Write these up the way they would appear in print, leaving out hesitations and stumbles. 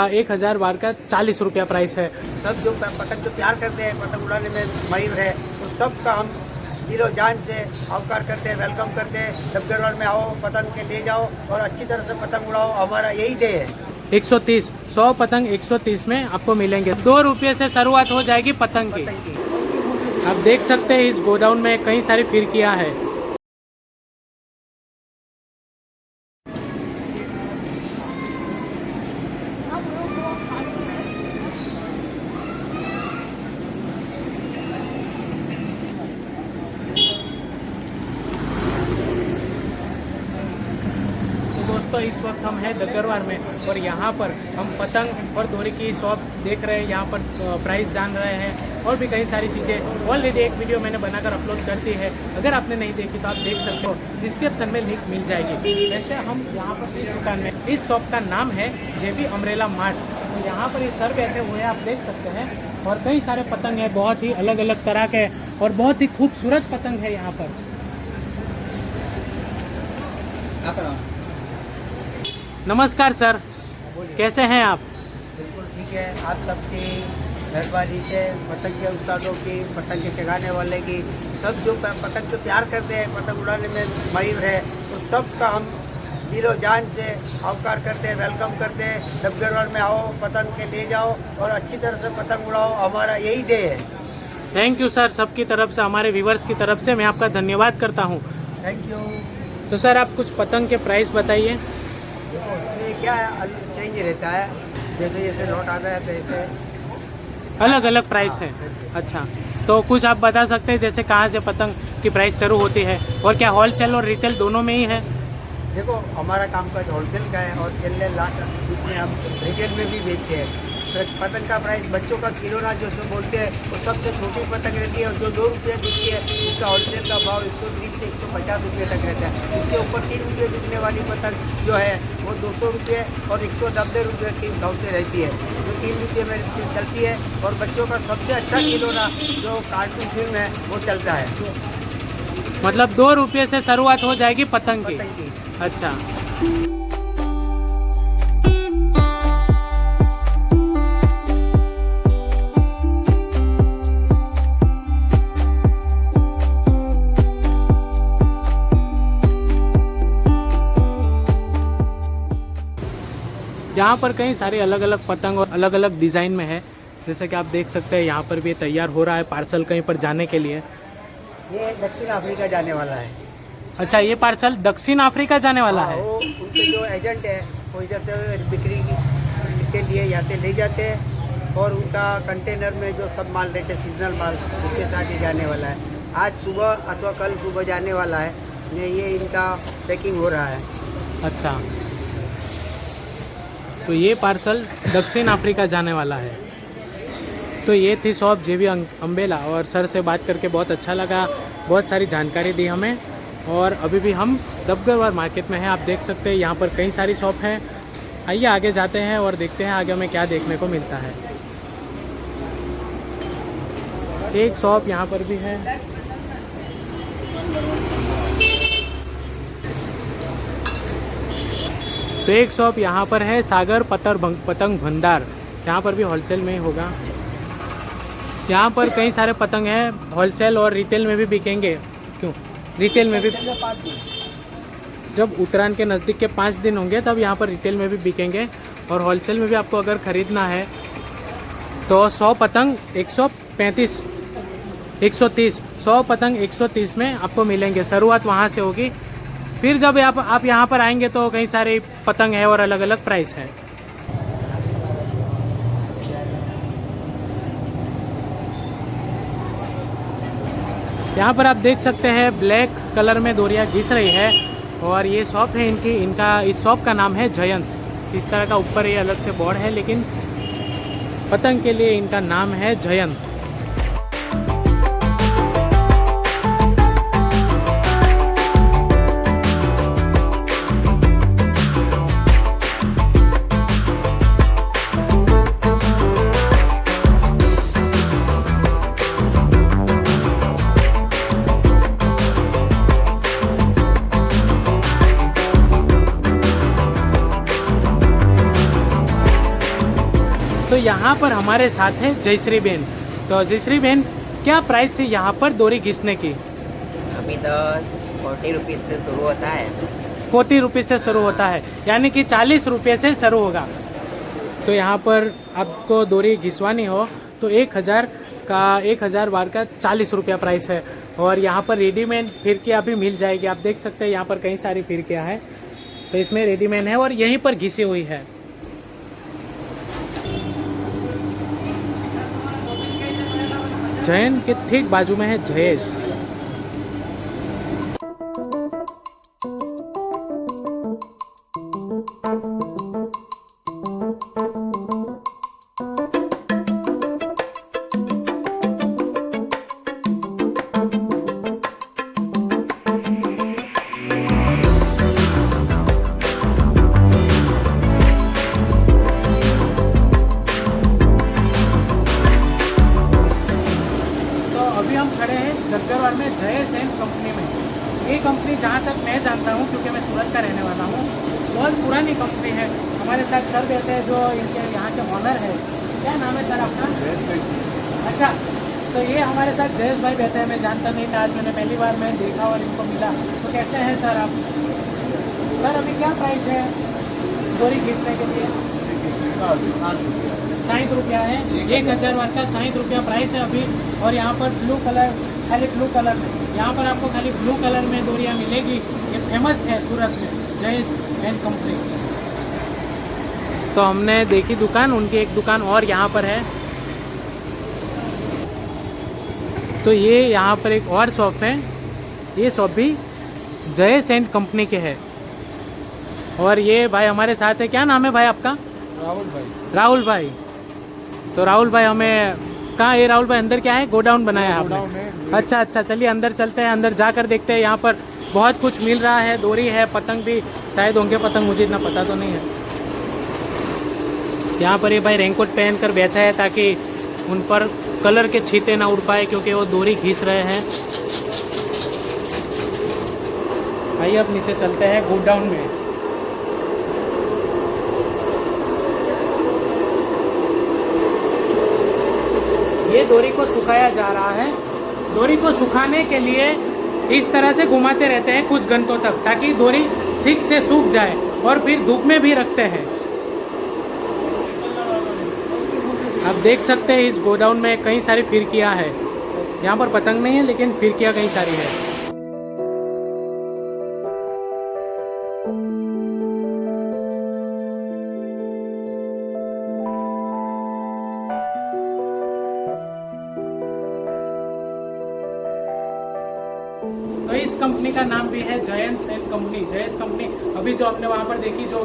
1000 बार का 40 रुपया प्राइस है। सब जो पतंग जो प्यार करते हैं पतंग उड़ाने में माहिर है, तो सबका हम दिलो जान से आवकार करते हैं, वेलकम करते हैं। डबगरवाड़ में आओ, पतंग के ले जाओ और अच्छी तरह से पतंग उड़ाओ, हमारा यही ध्येय है। 130 100 पतंग 130 में आपको मिलेंगे। 2 रुपये से शुरुआत हो जाएगी पतंग की। आप देख सकते हैं इस गोडाउन में कई सारी फिरकियाँ है। दोस्तों इस वक्त हम हैं दग्गरवाड़ में और यहाँ पर हम पतंग और दोरी की शॉप देख रहे हैं। यहाँ पर प्राइस जान रहे हैं और भी कई सारी चीज़ें। ऑलरेडी एक वीडियो मैंने बनाकर अपलोड कर दी है, अगर आपने नहीं देखी तो आप देख सकते हो, डिस्क्रिप्शन में लिंक मिल जाएगी। वैसे हम यहाँ पर इस दुकान में, इस शॉप का नाम है जेबी अम्ब्रेला मार्ट। तो यहाँ पर ये सर बैठे हुए हैं, आप देख सकते हैं, और कई सारे पतंग हैं, बहुत ही अलग अलग तरह के और बहुत ही खूबसूरत पतंग है यहाँ पर। नमस्कार सर, कैसे हैं आप? बिल्कुल ठीक है। आप सबकी मेहरबानी से, पतंग के उस्तादों की, पतंग के चगाने वाले की, सब जो पतंग से प्यार करते हैं, पतंग उड़ाने में माहिर है, तो सबका हम दिलो जान से आवकार करते हैं, वेलकम करते हैं। डबगरवाड़ में आओ, पतंग के ले जाओ और अच्छी तरह से पतंग उड़ाओ, हमारा यही ध्येय है। थैंक यू सर, सबकी तरफ से, हमारे व्यूवर्स की तरफ से मैं आपका धन्यवाद करता हूँ। Thank you. तो सर आप कुछ पतंग के प्राइस बताइए। ये क्या है, चेंज रहता है, जैसे जैसे लौट आता है वैसे अलग अलग प्राइस है। अच्छा, तो कुछ आप बता सकते हैं जैसे कहाँ से पतंग की प्राइस शुरू होती है और क्या होलसेल और रिटेल दोनों में ही है? देखो, हमारा काम का होलसेल का है और चलने लास्ट में हम रिटेल में भी बेचते हैं। पतंग का प्राइस बच्चों का खिलौना जो बोलते हैं, वो सबसे छोटी पतंग रहती है और जो 2 रुपये बिकती है, उसका होलसेल का भाव 130 से 150 रुपये तक रहता है। उसके ऊपर 3 रुपये बिकने वाली पतंग जो है वो 200 रुपये और 190 रुपये के भाव से रहती है, जो 3 रुपये में चलती है। और बच्चों का सबसे अच्छा खिलौना जो कार्टून फिल्म है वो चलता है। मतलब 2 रुपये से शुरुआत हो जाएगी पतंग की। अच्छा, यहाँ पर कई सारे अलग अलग पतंग और अलग अलग डिज़ाइन में है। जैसे कि आप देख सकते हैं यहाँ पर भी तैयार हो रहा है पार्सल कहीं पर जाने के लिए। ये दक्षिण अफ्रीका जाने वाला है। अच्छा, ये पार्सल दक्षिण अफ्रीका जाने वाला है। वो उनके जो एजेंट है वो इधर से बिक्री के लिए यहाँ से ले जाते हैं और उनका कंटेनर में जो सब माल रहते हैं, सीजनल माल, उसके साथ ही जाने वाला है। आज सुबह अथवा कल सुबह जाने वाला है। ये इनका पैकिंग हो रहा है। अच्छा, तो ये पार्सल दक्षिण अफ्रीका जाने वाला है। तो ये थी शॉप जेबी अम्ब्रेला और सर से बात करके बहुत अच्छा लगा, बहुत सारी जानकारी दी हमें। और अभी भी हम दग्गरवाड़ मार्केट में हैं, आप देख सकते हैं यहाँ पर कई सारी शॉप हैं। आइए आगे जाते हैं और देखते हैं आगे हमें क्या देखने को मिलता है। एक शॉप यहाँ पर भी है। तो एक शॉप यहाँ पर है सागर पतंग भंडार, यहाँ पर भी होलसेल में ही होगा। यहाँ पर कई सारे पतंग हैं, होलसेल और रिटेल में भी बिकेंगे। क्यों रिटेल में भी? जब उत्तरायण के नज़दीक के 5 दिन होंगे तब यहाँ पर रिटेल में भी बिकेंगे और होलसेल में भी आपको अगर ख़रीदना है तो 100 पतंग 130 100 पतंग 130 में आपको मिलेंगे। शुरुआत वहाँ से होगी, फिर जब आप यहाँ पर आएंगे तो कई सारे पतंग है और अलग अलग प्राइस है। यहाँ पर आप देख सकते हैं ब्लैक कलर में डोरियाँ घिस रही है और ये शॉप है इनका इस शॉप का नाम है जयंत। इस तरह का ऊपर ये अलग से बोर्ड है, लेकिन पतंग के लिए इनका नाम है जयंत। तो यहाँ पर हमारे साथ है जयश्री बहन। तो जयश्री बहन, क्या प्राइस है यहाँ पर डोरी घिसने की? अभी तो 40 रुपीज़ से शुरू होता है। 40 रुपये से शुरू होता है, यानी कि 40 रुपये से शुरू होगा। तो यहाँ पर आपको डोरी घिसवानी हो तो 1000 बार का 40 रुपया प्राइस है। और यहाँ पर रेडीमेड फिरकियाँ भी मिल जाएगी। आप देख सकते हैं यहाँ पर कई सारी फिरकियाँ हैं, तो इसमें रेडीमेड है और यहीं पर घिसी हुई है। जयन के ठीक बाजू में है जयेश। अभी हम खड़े हैं दग्गरवार में जयेश एंड कंपनी में। ये कंपनी जहाँ तक मैं जानता हूँ, क्योंकि मैं सूरत का रहने वाला हूँ, बहुत पुरानी कंपनी है। हमारे साथ सर बैठे हैं जो इनके यहाँ के ऑनर है। क्या नाम है सर आपका? अच्छा, तो ये हमारे साथ जयेश भाई बैठे हैं। मैं जानता नहीं था, आज मैंने पहली बार मैं देखा और इनको मिला। तो कैसे हैं सर आप? सर अभी क्या प्राइस है डोरी खींचने के लिए? 60 रुपया है। 1000 वाट का 60 रुपया प्राइस है अभी। और यहाँ पर ब्लू कलर, खाली ब्लू कलर में, यहाँ पर आपको खाली ब्लू कलर में डोरियाँ मिलेगी। ये फेमस है सूरत में, जयेश एंड कंपनी। तो हमने देखी दुकान, उनकी एक दुकान और यहाँ पर है। तो ये यहाँ पर एक और शॉप है, ये शॉप भी जयेश एंड कंपनी के है। और ये भाई हमारे साथ है। क्या नाम है भाई आपका? राहुल भाई। राहुल भाई। तो राहुल भाई हमें कहाँ, ये राहुल भाई अंदर क्या है? गोडाउन बनाया है आपने? अच्छा, चलिए अंदर चलते हैं, अंदर जाकर देखते हैं। यहाँ पर बहुत कुछ मिल रहा है, डोरी है, पतंग भी शायद होंगे पतंग, मुझे इतना पता तो नहीं है। यहाँ पर ये भाई रेनकोट पहन कर बैठा है ताकि उन पर कलर के छींटे ना उड़ पाए, क्योंकि वो डोरी घिस रहे हैं। आइए अब नीचे चलते हैं गोडाउन में। ये डोरी को सुखाया जा रहा है। डोरी को सुखाने के लिए इस तरह से घुमाते रहते हैं कुछ घंटों तक, ताकि डोरी ठीक से सूख जाए। और फिर धूप में भी रखते हैं। आप देख सकते हैं इस गोडाउन में कई सारी फिरकियाँ हैं। यहाँ पर पतंग नहीं है, लेकिन फिरकियाँ कई सारी है। तो इस कंपनी का नाम भी है Jayesh and company, Jayesh company. अभी जो आपने वहाँ पर देखी, जो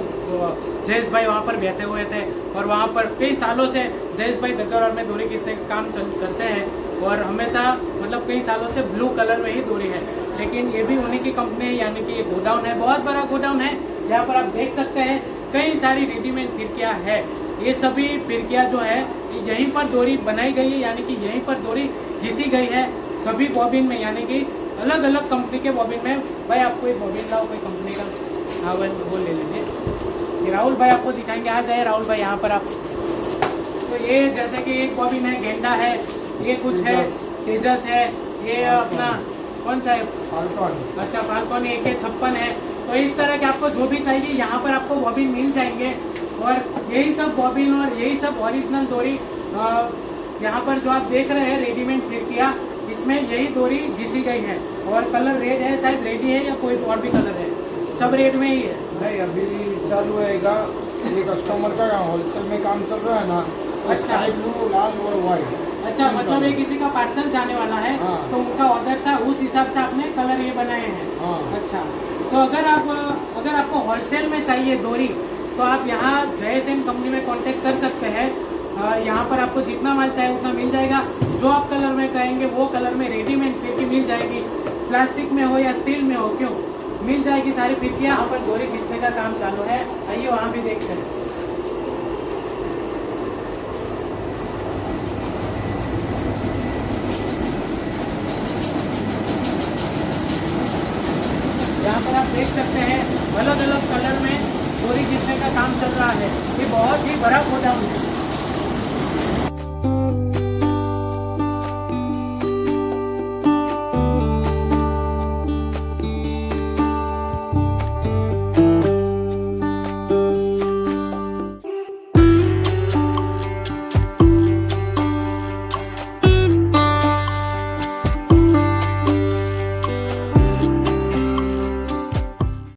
जयेश भाई वहाँ पर बैठे हुए थे, और वहाँ पर कई सालों से जयेश भाई दग्गरवार में डोरी घिसने का काम करते हैं। और हमेशा मतलब कई सालों से ब्लू कलर में ही डोरी है। लेकिन ये भी उन्हीं की कंपनी है, यानी कि ये गोडाउन है, बहुत बड़ा गोडाउन है। यहाँ पर आप देख सकते हैं कई सारी रेडीमेड फिरकियाँ है। ये सभी फिरकियाँ जो है यहीं पर डोरी बनाई गई है, यानी कि यहीं पर डोरी घिसी गई है सभी बॉबिन में, यानी कि अलग अलग कंपनी के बॉबिन में। भाई आपको एक बॉबिन लाओ कोई कंपनी का, हाँ वो ले लीजिए। ये राहुल भाई आपको दिखाएंगे। आ जाए राहुल भाई यहाँ पर आप। तो ये जैसे कि एक बॉबिन है गेंडा है, ये कुछ है तेजस है, ये अपना कौन सा है? फाल्कन। अच्छा फाल्कन, एक 56 है। तो इस तरह के आपको जो भी चाहिए यहाँ पर आपको बॉबिन मिल जाएंगे। और यही सब बॉबिन और यही सब ओरिजिनल डोरी यहाँ पर जो आप देख रहे हैं रेडीमेड फिरकियाँ, इसमें यही डोरी घिसी गई है। और कलर रेड है, शायद रेडी है या कोई और भी कलर है, सब रेड में ही है। नहीं अभी चालू होएगा, ये कस्टमर का होलसेल में काम चल रहा है ना। अच्छा। स्काई ब्लू, लाल और वाइट। अच्छा, मतलब ये किसी का पार्सल जाने वाला है। हाँ। तो उनका ऑर्डर था, उस हिसाब से आपने कलर ये बनाए हैं। हाँ। अच्छा, तो अगर आपको होलसेल में चाहिए डोरी, तो आप यहाँ जयेश एंड कंपनी में कांटेक्ट कर सकते हैं। यहाँ पर आपको जितना माल चाहे उतना मिल जाएगा। जो आप कलर में कहेंगे वो कलर में रेडीमेड फिरकी मिल जाएगी। प्लास्टिक में हो या स्टील में हो, क्यों मिल जाएगी सारी फिरकियाँ। यहाँ पर डोरी खींचने का काम चालू है। आइए वहाँ भी देखते हैं। यहाँ पर आप देख सकते हैं अलग अलग कलर में डोरी खींचने का काम चल रहा है। ये बहुत ही बड़ा गोदाम है।